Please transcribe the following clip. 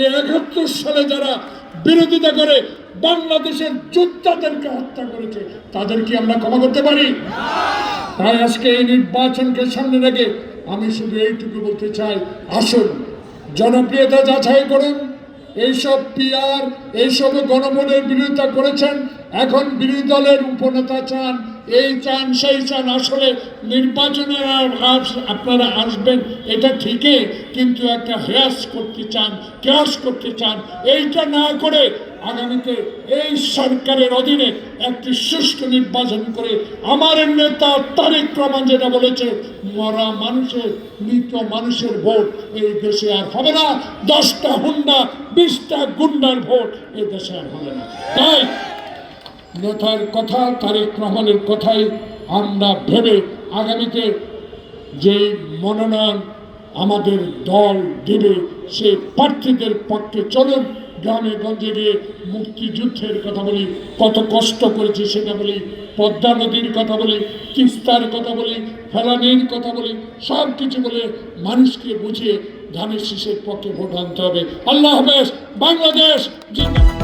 এই ৭১ সালে যারা বিরোধিতা করে বাংলাদেশের যোদ্ধাদেরকে হত্যা করেছে, তাদের কি আমরা ক্ষমা করতে পারি? তাই আজকে এই নির্বাচনকে সামনে রেখে আমি শুধু এইটুকু বলতে চাই, আসুন জনপ্রিয়তা যাচাই করুন। এইসব পিআর, এইসব গণভোটের বিরোধিতা করেছেন, এখন বিরোধী দলের উপনেতা চান, এই চান সেই চান। আসলে নির্বাচনে আপনারা আসবেন এটা ঠিকই, কিন্তু একটা হ্রাস করতে চান, ক্রাস করতে চান। এইটা না করে আগামীতে এই সরকারের অধীনে একটি সুষ্ঠু নির্বাচন করে আমার নেতা তারেক রহমান যেটা বলেছে, মরা মানুষের, মৃত মানুষের ভোট এই দেশে আর হবে না। 10টা হুন্ডা 20টা গুন্ডার ভোট এই দেশে আর হবে না। তাই নেতার কথা, তারেক রহমানের কথাই আমরা ভেবে আগামীতে যে মনোনয়ন আমাদের দল দেবে সেই প্রার্থীদের পক্ষে চলুন। গ্রামে গঞ্জে গিয়ে মুক্তিযুদ্ধের কথা বলি, কত কষ্ট করেছি সেটা বলি, পদ্মা নদীর কথা বলি, তিস্তার কথা বলি, ফেলানির কথা বলি, সব কিছু বলে মানুষকে বুঝিয়ে ধানের শীষের পক্ষে ভোট আনতে হবে। আল্লাহ হাফেজ। বাংলাদেশ জিন্দাবাদ।